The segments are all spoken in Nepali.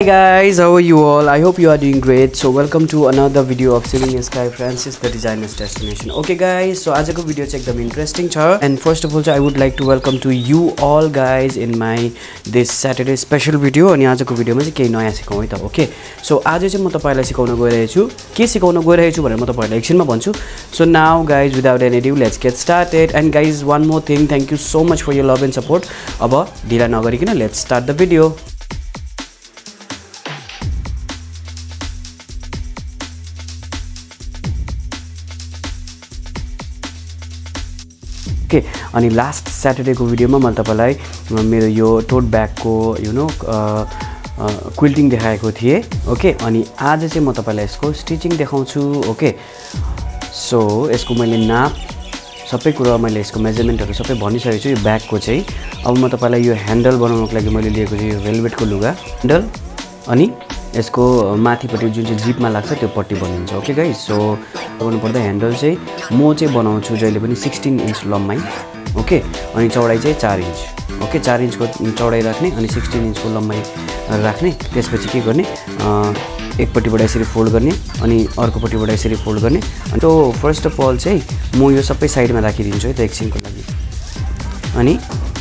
Hey guys, how are you all? I hope you are doing great. So welcome to another video of Ceiling Sky Francis the Designer's Destination. Okay guys, so आजको भिडियो चाहिँ एकदम इन्ट्रेस्टिङ छ and first of all I would like to welcome to you all guys in my this Saturday special video अनि आजको भिडियोमा चाहिँ केही नयाँ सिकाउँ है त. ओके सो आज चाहिँ म तपाईलाई सिकाउन गइरहेको छु. के सिकाउन गइरहेको छु भनेर म तपाईलाई एकछिनमा भन्छु. So now guys, without any ado, let's get started. And guys, one more thing, thank you so much for your love and support. अब ढिला नगरिकन let's start the video. Okay, अनि लास्ट सैटरडे को भिडियोमा मैले तपाईलाई मेरो यो टोट ब्याग को क्विल्टिङ देखाएको थिए. ओके अनि आज चाहिँ म तपाईलाई यसको स्टिचिङ देखाउँछु. ओके सो यसको मैले नाप सबै कुरा मैले यसको मेजरमेन्टहरु सबै भनिसकेको छु. यो ब्याग को चाहिँ अब म तपाईलाई यो ह्यान्डल बनाउनको लागि मैले लिएको छु यो भेलभेट को लुगा ह्यान्डल अनि यसको माथिपट्टि जुन चाहिँ जिपमा लाग्छ त्यो पट्टी बनिन्छ. ओके गाइस, सो गर्नु पर्दा ह्यान्डल चाहिँ म चाहिँ बनाउँछु जहिले पनि 16 इन्च लम्बाइ. ओके अनि चौडाइ चाहिँ 4 इन्च. ओके 4 इन्च को चौडाइ राख्ने अनि 16 इन्च को लम्बाइ राख्ने. त्यसपछि के गर्ने, एकपट्टिबाट यसरी फोल्ड गर्ने अनि अर्कोपट्टिबाट यसरी फोल्ड गर्ने. अनि तो फर्स्ट अफ अल चाहिँ म यो सबै साइडमा राखिदिन्छु है त एकछिनको लागि. अनि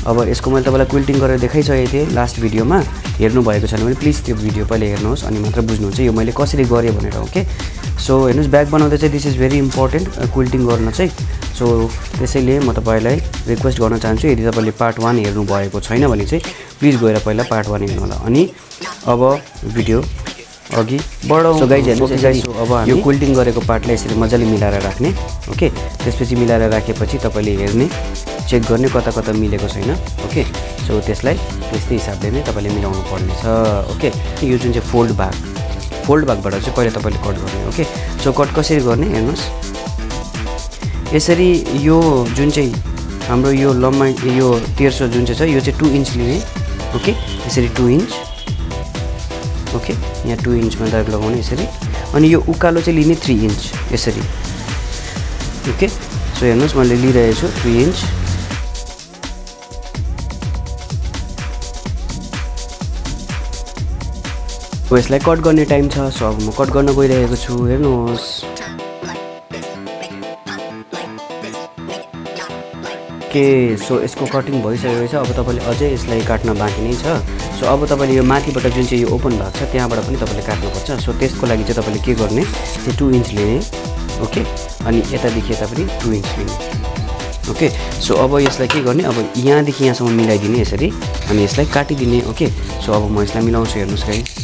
अब यसको मैले तपाईलाई क्विल्टिङ गरेर देखाइसकेको थिएँ लास्ट भिडियोमा. हेर्नु भएको छैन भने प्लिज त्यो भिडियो पहिले हेर्नुहोस् अनि मात्र बुझ्नुहुन्छ यो मैले कसरी गरे भनेर. ओके सो हेर्नुस्, ब्याग बनाउँदा चाहिँ दिस इज भेरी इम्पोर्टेन्ट क्विल्टिङ गर्न चाहिँ. सो त्यसैले म तपाईलाई रिक्वेस्ट गर्न चाहन्छु, यदि तपाईले पार्ट 1 हेर्नु भएको छैन भने चाहिँ प्लिज गएर पहिला पार्ट 1 हेर्नु होला. अनि अब भिडियो अघि बढाउँ. सो गाइज हेर्नुस्, अब यो क्विल्टिङ गरेको पार्टलाई यसरी मजाले मिलाएर राख्ने. ओके त्यसपछि मिलाएर राखेपछि तपाईले हेर्ने चेक गर्ने कता कता मिलेको छैन. ओके सो त्यसलाई त्यस्तै हिसाबले नै तपाईले मिलाउनु पर्ने छ. ओके यो जुन चाहिँ फोल्ड भागबाट चाहिँ पहिला तपाईले कट गर्ने. ओके सो कट कसरी गर्ने हेर्नुस्, यसरी यो जुन चाहिँ हाम्रो यो लम्बाइ यो तेर्सो जुन चाहिँ छ यो चाहिँ 2 इन्च लिने. ओके यसरी 2 इन्च. ओके यहाँ 2 इन्चमा दाग लगाउने यसरी. अनि यो उकालो चाहिँ लिने 3 इन्च यसरी. ओके सो हेर्नुस् मैले लिइरहेको छु 3 इन्च. यसलाई कट गर्ने टाइम छ. सो अब म कट गर्न गइरहेको छु. हेर्नुहोस् के सो यसको कटिङ भइसकेको छ. अब तपाईले अझै यसलाई काट्न बाँकी नै छ. सो अब तपाईले यो माथिबाट जुन चाहिँ यो ओपन भाग छ त्यहाँबाट पनि तपाईले काट्नुपर्छ. सो त्यसको लागि चाहिँ तपाईले के गर्ने, चाहिँ 2 इन्च लिने. ओके अनि यतादेखि यता पनि 2 इन्च लिने. ओके सो अब यसलाई के गर्ने, अब यहाँदेखि यहाँसम्म मिलाइदिने यसरी अनि यसलाई काटिदिने. ओके सो अब म यसलाई मिलाउँछु. हेर्नुहोस् गाइस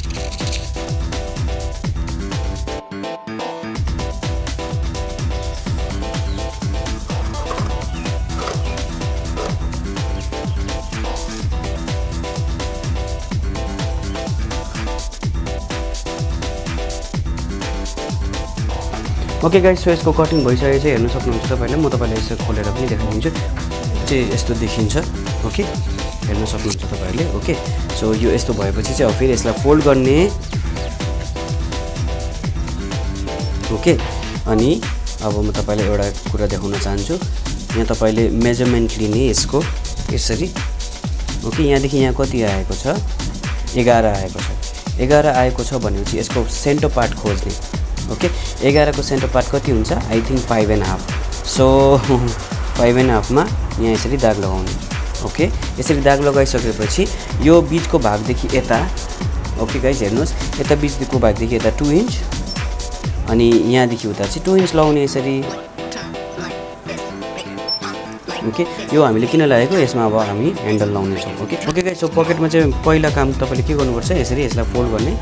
ओके गाइस, सो यसको कटिङ भइसकेको छ. हेर्न सक्नुहुन्छ तपाईले. म तपाईलाई यसो खोलेर पनि देखाइदिन्छु. चाहिँ यस्तो देखिन्छ. ओके हेर्न सक्नुहुन्छ तपाईले. ओके सो यो यस्तो भएपछि चाहिँ अब फेरि यसलाई फोल्ड गर्ने. ओके अनि अब म तपाईलाई एउटा कुरा देखाउन चाहन्छु. यहाँ तपाईले मेजरमेन्ट लिने यसको यसरी. ओके यहाँदेखि यहाँ कति आएको छ, 11 आएको छ. 11 आएको छ भनेपछि यसको सेन्टर पार्ट खोज्ने. ओके 11 को सेन्टर पार्ट कति हुन्छ, आई थिंक 5.5. सो 5.5 मा यहाँ यसरी दाग लगाउने. ओके यसरी दाग लगाइसकेपछि यो बीचको भागदेखि यता. ओके गाइस हेर्नुस्, यता बीचको भागदेखि यता 2 इन्च अनि यहाँदेखि उता चाहिँ 2 इन्च लगाउने यसरी. ओके यो हामीले किन लगाएको, यसमा अब हामी ह्यान्डल लाउने छौं. ओके ओके गाइस, सो पकेटमा चाहिँ पहिला काम तपाईले के गर्नुपर्छ, यसरी यसलाई फोल्ड गर्ने.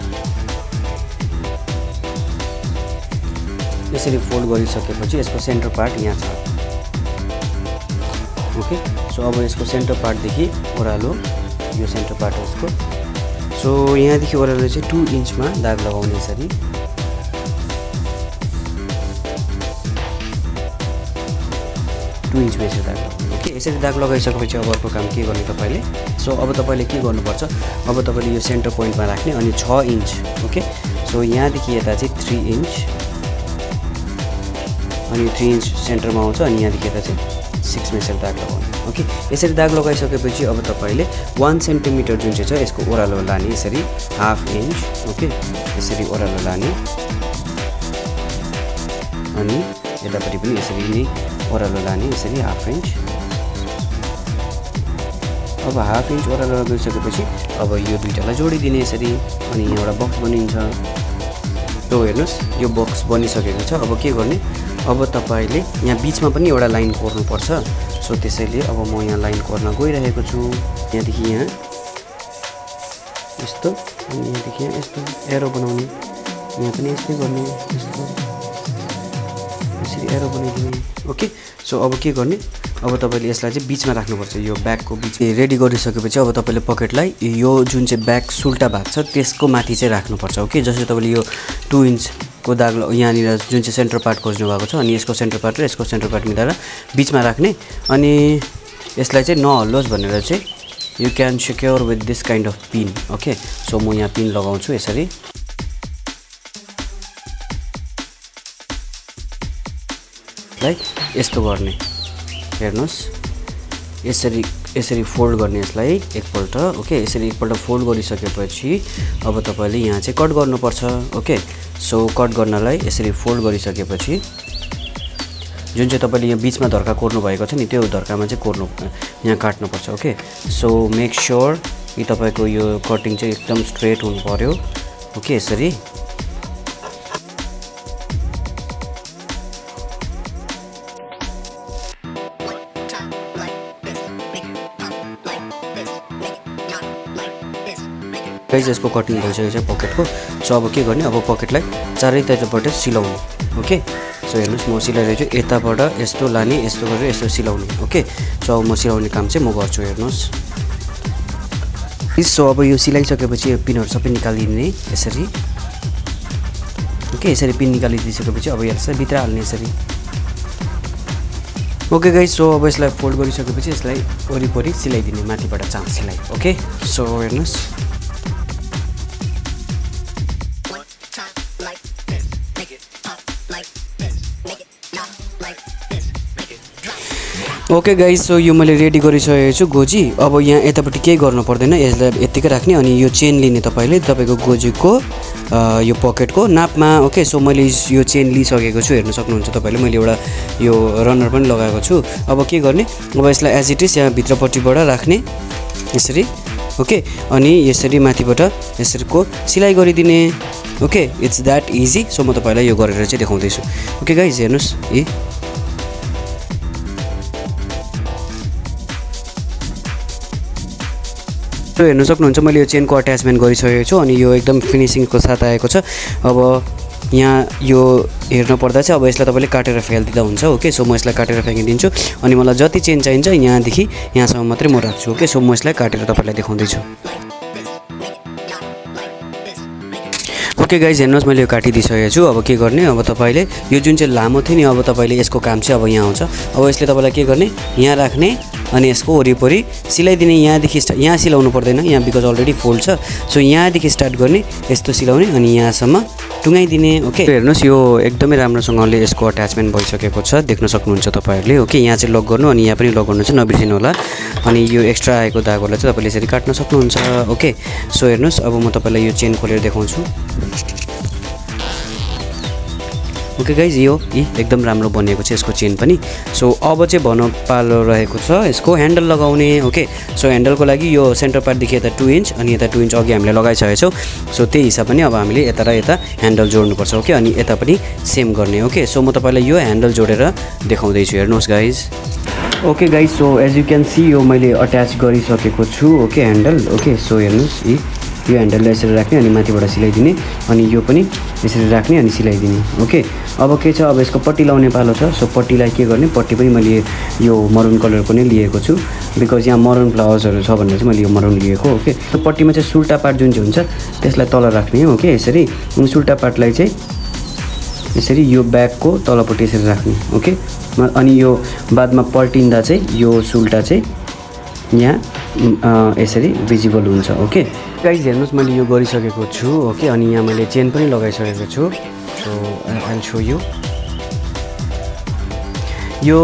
यसरी फोल्ड गरिसकेपछि यसको सेन्टर पार्ट यहाँ छ. ओके सो अब यसको सेन्टर पार्टदेखि ओह्रालो यो सेन्टर पार्ट हो यसको. सो यहाँदेखि ओह्रालो चाहिँ 2 इन्चमा दाग लगाउने यसरी. इन्चमा यसरी दाग लगाउने. ओके यसरी दाग लगाइसकेपछि अब अर्को काम के गर्ने तपाईले, सो अब तपाईले के गर्नुपर्छ, अब तपाईले यो सेन्टर पोइन्टमा राख्ने अनि 6 इन्च. ओके सो यहाँदेखि यता चाहिँ 3 इन्च अनि 3 इन्च सेन्टरमा आउँछ अनि यहाँदेखि यता चाहिँ 6 मा यसरी दाग लगाउने ओके यसरी दाग लगाइसकेपछि अब तपाईले 1 सेन्टिमिटर जुन चाहिँ छ यसको ओह्रालो लाने यसरी हाफ इन्च ओके यसरी ओह्रालो लाने अनि यतापट्टि पनि यसरी नै ओह्रालो लाने यसरी हाफ इन्च अब हाफ इन्च ओह्रालो लगाइसकेपछि अब यो दुईटालाई जोडिदिने यसरी अनि एउटा बक्स बनिन्छ यो हेर्नुस् यो बक्स बनिसकेको छ अब के गर्ने अब तपाईले यहाँ बीचमा पनि एउटा लाइन कोर्नु पर्छ सो त्यसैले अब म यहाँ लाइन कोर्न गइरहेको छु यहाँ देखि यहाँ यस्तो अनि यहाँ देखि यहाँ यस्तो एरो बनाउने यहाँ पनि यस्तै गर्ने यस्तो यसरी एरो बनाइदिने ओके सो अब के गर्ने अब तपाईले यसलाई चाहिँ बीचमा राख्नुपर्छ यो ब्यागको बीच रेडी गरिसकेपछि अब तपाईले पकेटलाई यो जुन चाहिँ ब्याग सुल्टा भाग छ त्यसको माथि चाहिँ राख्नुपर्छ ओके जसरी तपाईले यो 2 इन्च को दाग यहाँनिर जुन चाहिँ सेन्टर पार्ट खोज्नु भएको छ अनि यसको सेन्टर पार्ट र यसको सेन्टर पार्ट मिलाएर बीचमा राख्ने अनि यसलाई चाहिँ नहल्लोस् भनेर चाहिँ you can secure with this kind of pin okay so म यहाँ पिन लगाउँछु यसरी लाइक यस्तो गर्ने हेर्नुस् यसरी फोल्ड गर्ने यसलाई एकपल्ट ओके यसरी एकपल्ट फोल्ड गरिसकेपछि अब तपाईले यहाँ चाहिँ कट गर्नुपर्छ ओके सो कट गर्नलाई यसरी फोल्ड गरिसकेपछि जुन चाहिँ तपाईले यहाँ बीचमा धर्का कोर्नु भएको छ नि त्यो धर्कामा चाहिँ कोर्नु यहाँ काट्नुपर्छ ओके सो मेक श्योर कि तपाईको यो कटिङ चाहिँ एकदम स्ट्रेट हुनु पर्यो ओके यसरी गाइस यसको कटिङ भइसकेको छ पकेटको सो अब के गर्ने अब पकेटलाई चारैतिरबाट सिलाउने ओके सो हेर्नुस् म सिलाइरहेछु यताबाट यस्तो लाने यस्तो गरेर यस्तो सिलाउने ओके सो अब म सिलाउने काम चाहिँ म गर्छु हेर्नुस् सो अब यो सिलाइसकेपछि यो पिनहरु सबै निकालिदिने यसरी ओके यसरी पिन निकालिदिसकेपछि अब यसलाई भित्र हाल्ने यसरी ओके गाइस सो अब यसलाई फोल्ड गरिसकेपछि यसलाई वरिपरि सिलाइदिने माथिबाट चाम सिलाइ ओके सो हेर्नुस् ओके गाइस सो यो मैले रेडी गरिसकेको छु गोजी अब यहाँ यतापट्टि केही गर्नु पर्दैन यसलाई यतिकै राख्ने अनि यो चेन लिने तपाईले तपाईको गोजीको यो पकेटको नापमा ओके सो मैले यो चेन लिइसकेको छु हेर्न सक्नुहुन्छ तपाईले मैले एउटा यो रनर पनि लगाएको छु अब के गर्ने अब यसलाई एज इट इज यहाँ भित्रपट्टिबाट राख्ने यसरी ओके अनि यसरी माथिबाट यसरीको सिलाइ गरिदिने okay it's that easy so म तपाईलाई यो गरेर चाहिँ देखाउँदै छु ओके गाइस हेर्नुस् ए हेर्न सक्नुहुन्छ मैले यो चेनको अट्याचमेन्ट गरिसकेको छु अनि यो एकदम फिनिशिङको साथ आएको छ अब यहाँ यो हेर्न पर्दा चाहिँ अब यसलाई तपाईले काटेर फ्याल्दिदा हुन्छ ओके सो म यसलाई काटेर फ्याँकिदिन्छु अनि मलाई जति चेन चाहिन्छ यहाँदेखि यहाँसम्म मात्रै म राख्छु ओके सो म यसलाई काटेर तपाईलाई देखाउँदै छु ओके गाइस हेर्नुस् मैले यो काटिदिसकेको छु अब के गर्ने अब तपाईले यो जुन चाहिँ लामो थियो नि अब तपाईले यसको काम चाहिँ अब यहाँ आउँछ अब यसले तपाईलाई के गर्ने यहाँ राख्ने अनि यसको वरिपरि सिलाइदिने यहाँदेखि यहाँ सिलाउनु पर्दैन यहाँ बिकज अलरेडी फोल्ड छ सो यहाँदेखि स्टार्ट गर्ने यस्तो सिलाउने अनि यहाँसम्म टुङ्गाइदिने ओके हेर्नुस् यो एकदमै राम्रोसँगले यसको अट्याचमेन्ट भइसकेको छ देख्न सक्नुहुन्छ तपाईहरुले ओके यहाँ चाहिँ लक गर्नु अनि यहाँ पनि लक गर्नु चाहिँ नबिर्सिनु होला अनि यो एक्स्ट्रा आएको दागहरुलाई चाहिँ तपाईले यसरी काट्न सक्नुहुन्छ ओके सो हेर्नुस् अब म तपाईलाई यो चेन खोलेर देखाउँछु ओके गाइज यो एकदम राम्रो बनिएको छ यसको चेन पनि सो अब चाहिँ भन पालो रहेको छ यसको ह्यान्डल लगाउने ओके सो ह्यान्डलको लागि यो सेन्टर पार्टदेखि यता 2 इन्च अनि यता 2 इन्च अघि हामीले लगाइसकेको छौँ सो त्यही हिसाब पनि अब हामीले यता र यता ह्यान्डल जोड्नुपर्छ ओके अनि यता पनि सेम गर्ने ओके सो म तपाईलाई यो ह्यान्डल जोडेर देखाउँदैछु हेर्नुहोस् guys okay guys so as you can see यो मैले अट्याच गरिसकेको छु ओके ह्यान्डल ओके सो हेर्नुहोस् यो ह्यान्डललाई यसरी राख्ने अनि माथिबाट सिलाइदिने अनि यो पनि यसरी राख्ने अनि सिलाइदिने ओके अब के छ अब यसको पट्टी लाउने पालो छ सो पट्टीलाई के गर्ने पट्टी पनि मैले यो मरुन कलरको नै लिएको छु बिकज यहाँ मरुन फ्लावर्सहरू छ भनेर चाहिँ मैले यो मरुन लिएको ओके सो पट्टीमा चाहिँ सुल्टा पार्ट जुन चाहिँ हुन्छ त्यसलाई तल राख्ने ओके यसरी अनि सुल्टा पार्टलाई चाहिँ यसरी यो ब्यागको तलपट्टि यसरी राख्ने ओके अनि यो बादमा पल्टिँदा चाहिँ यो सुल्टा चाहिँ यहाँ यसरी भिजिबल हुन्छ ओके गाइज हेर्नुहोस् मैले यो गरिसकेको छु ओके अनि यहाँ मैले चेन पनि लगाइसकेको छु so I will show you yo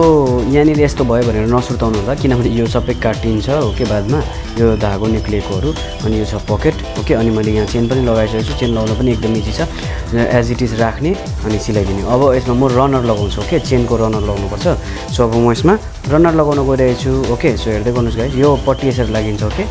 यहाँनिर यस्तो भयो भनेर नसुर्ताउनु होला किनभने यो सबै काटिन्छ ओके बादमा यो धागो निक्लेकोहरू अनि यो छ पकेट ओके अनि मैले यहाँ चेन पनि लगाइसकेको छु चेन लगाउन पनि एकदम इजी छ एज इट इज राख्ने अनि सिलाइदिने अब यसमा म रनर लगाउँछु ओके चेनको रनर लगाउनुपर्छ सो अब म यसमा रनर लगाउन गइरहेको छु ओके सो हेर्दै गर्नुहोस् गाइस यो पट्टी यसरी लागिन्छ ओके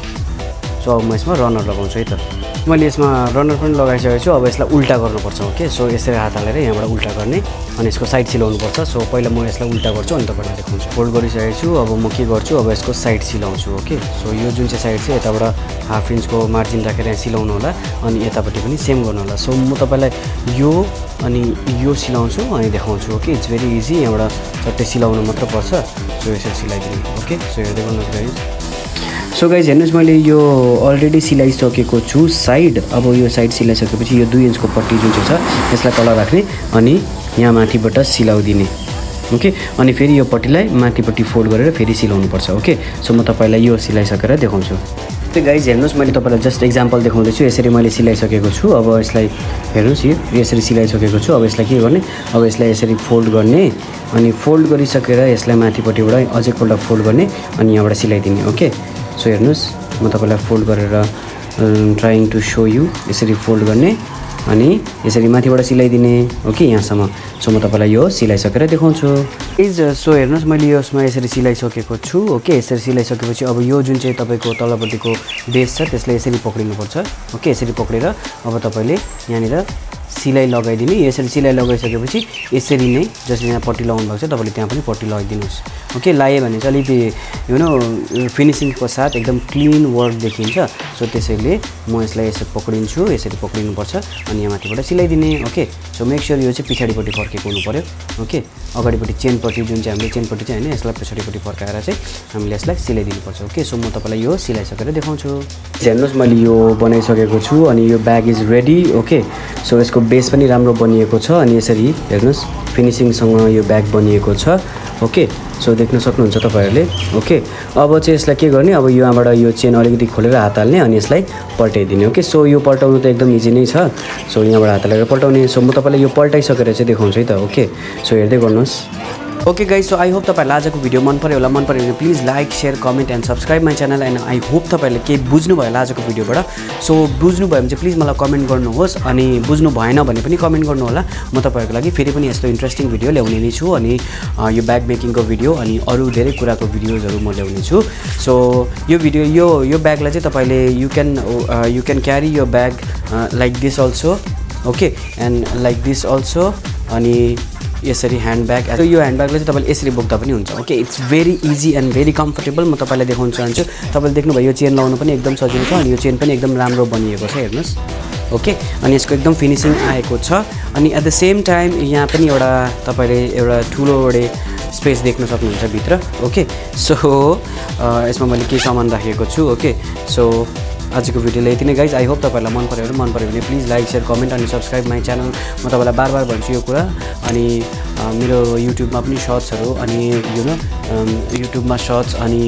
सो अब म यसमा रनर लगाउँछु है त मैले यसमा रनर पनि लगाइसकेको छु अब यसलाई उल्टा गर्नुपर्छ ओके सो यसरी हात हालेर यहाँबाट उल्टा गर्ने अनि यसको साइड सिलाउनुपर्छ सो पहिला म यसलाई उल्टा गर्छु अनि तपाईँलाई देखाउँछु फोल्ड गरिसकेको छु अब म के गर्छु अब यसको साइड सिलाउँछु ओके सो यो जुन चाहिँ साइड छ यताबाट हाफ इन्चको मार्जिन राखेर यहाँ सिलाउनु होला अनि यतापट्टि पनि सेम गर्नु होला सो म तपाईँलाई यो अनि यो सिलाउँछु अनि देखाउँछु ओके इट्स भेरी इजी यहाँबाट चट्टै सिलाउनु मात्र पर्छ सो यसरी सिलाइदिनु ओके सो हेर्दै गर्नुहोस् गाइस सो गाइज हेर्नुहोस् मैले यो अलरेडी सिलाइसकेको छु साइड अब यो साइड सिलाइसकेपछि यो 2 इन्चको पट्टी जुन चाहिँ छ यसलाई तल राख्ने अनि यहाँ माथिबाट सिलाउदिने ओके अनि फेरि यो पट्टीलाई माथिपट्टि फोल्ड गरेर फेरि सिलाउनुपर्छ ओके सो म तपाईँलाई यो सिलाइसकेर देखाउँछु त्यो गाइज हेर्नुहोस् मैले तपाईँलाई जस्ट एक्जाम्पल देखाउँदैछु यसरी मैले सिलाइसकेको छु अब यसलाई हेर्नुहोस् यो यसरी सिलाइसकेको छु अब यसलाई के गर्ने अब यसलाई यसरी फोल्ड गर्ने अनि फोल्ड गरिसकेर यसलाई माथिपट्टिबाट अझै एकपल्ट फोल्ड गर्ने अनि यहाँबाट सिलाइदिने ओके सो हेर्नुहोस् म तपाईँलाई फोल्ड गरेर ट्राइङ टु सो यु यसरी फोल्ड गर्ने अनि यसरी माथिबाट सिलाइदिने ओके यहाँसम्म सो म तपाईँलाई यो सिलाइसकेर देखाउँछु प्लिज सो हेर्नुहोस् मैले यसमा यसरी सिलाइसकेको छु ओके यसरी सिलाइसकेपछि अब यो जुन चाहिँ तपाईँको तलपट्टिको बेस छ त्यसलाई यसरी पक्रिनुपर्छ ओके यसरी पक्रेर अब तपाईँले यहाँनिर सिलाइ लगाइदिने यसरी सिलाइ लगाइसकेपछि यसरी नै जसरी यहाँ पट्टी लगाउनु भएको छ तपाईँले त्यहाँ पनि पट्टी लगाइदिनुहोस् ओके लगायो भने चाहिँ अलिकति यु नो फिनिसिङको साथ एकदम क्लिन वर्क देखिन्छ सो त्यसैले म यसलाई यसरी पक्रिन्छु यसरी पक्रिनुपर्छ अनि यहाँ माथिबाट सिलाइदिने ओके सो मेक स्योर यो चाहिँ पछाडिपट्टि फर्केको हुनु पऱ्यो ओके अगाडिपट्टि चेनपट्टि जुन चाहिँ हामीले चेनपट्टि चाहिँ होइन यसलाई पछाडिपट्टि फर्काएर चाहिँ हामीले यसलाई सिलाइदिनुपर्छ ओके सो म तपाईँलाई यो सिलाइसकेर देखाउँछु हेर्नुहोस् मैले यो बनाइसकेको छु अनि यो bag is ready okay so यसको बेस पनि राम्रो बनिएको छ अनि यसरी हेर्नुहोस् फिनिसिङसँग यो ब्याग बनिएको छ ओके सो देख्न सक्नुहुन्छ तपाईँहरूले ओके अब चाहिँ यसलाई के गर्ने अब यहाँबाट यो चेन अलिकति खोलेर हात हाल्ने अनि यसलाई पल्टाइदिने ओके सो यो पल्टाउनु त एकदम इजी नै छ सो यहाँबाट हात हालेर पल्टाउने सो म तपाईँलाई यो पल्टाइसकेर चाहिँ देखाउँछु है त ओके सो हेर्दै गर्नुहोस् okay guys so I hope तपाईँलाई आजको भिडियो मन पऱ्यो होला मन पऱ्यो भने please like share comment and subscribe my channel and I hope तपाईँहरूले केही बुझ्नुभयो होला आजको भिडियोबाट सो बुझ्नुभयो भने चाहिँ प्लिज मलाई कमेन्ट गर्नुहोस् अनि बुझ्नु भएन भने पनि कमेन्ट गर्नु होला म तपाईँहरूको लागि फेरि पनि यस्तो इन्ट्रेस्टिङ भिडियो ल्याउने नै छु अनि यो ब्याग मेकिङको भिडियो अनि अरू धेरै कुराको भिडियोजहरू म ल्याउने छु सो यो भिडियो यो ब्यागलाई चाहिँ तपाईँले यु क्यान क्यारी यो bag like this also okay and like this also अनि यसरी ह्यान्ड ब्याग यो ह्यान्ड ब्यागलाई चाहिँ तपाईँले यसरी बोक्दा पनि हुन्छ okay it's very easy and very comfortable म तपाईँलाई देखाउन चाहन्छु तपाईँले देख्नुभयो यो चेन लगाउनु पनि एकदम सजिलो छ अनि यो चेन पनि एकदम राम्रो बनिएको छ हेर्नुहोस् ओके अनि यसको एकदम फिनिसिङ आएको छ अनि एट द सेम टाइम यहाँ पनि एउटा तपाईँले एउटा ठुलो एउटा स्पेस देख्न सक्नुहुन्छ भित्र ओके सो यसमा मैले केही सामान राखेको छु ओके सो आजको भिडियोले यति नै गाइज आई होप तपाईँहरूलाई मन पऱ्यो भने प्लिज लाइक सेयर कमेन्ट अनि सब्सक्राइब माई च्यानल म तपाईँलाई बार बार भन्छु यो कुरा अनि मेरो युट्युबमा पनि सर्ट्सहरू अनि युट्युबमा सर्ट्स अनि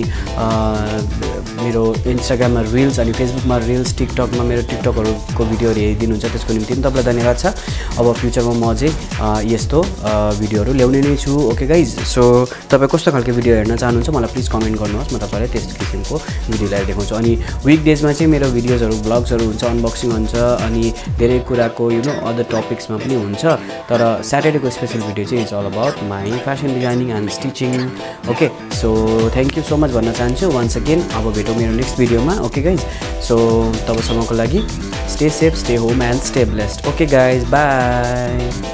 मेरो इन्स्टाग्राममा रिल्स अनि फेसबुकमा रिल्स टिकटकमा मेरो टिकटकहरूको भिडियोहरू हेरिदिनुहुन्छ त्यसको निम्ति पनि तपाईँलाई धन्यवाद छ अब फ्युचरमा म अझै यस्तो भिडियोहरू ल्याउने नै छु ओके गाइज सो तपाईँ कस्तो खालको भिडियो हेर्न चाहनुहुन्छ मलाई प्लिज कमेन्ट गर्नुहोस् म तपाईँलाई त्यस्तो किसिमको भिडियो ल्याएर देखाउँछु अनि विकडेजमा चाहिँ मेरो भिडियोजहरू ब्लग्सहरू हुन्छ अनबक्सिङ हुन्छ अनि धेरै कुराको अदर टपिक्समा पनि हुन्छ तर स्याटरडेको स्पेसल भिडियो चाहिँ it's all about my fashion designing and stitching okay so thank you so much भन्न चाहन्छु वन्स अगेन अब भेटौँ मेरो नेक्स्ट भिडियोमा ओके गाइज सो तबसम्मको लागि stay safe stay home and stay blessed okay guys by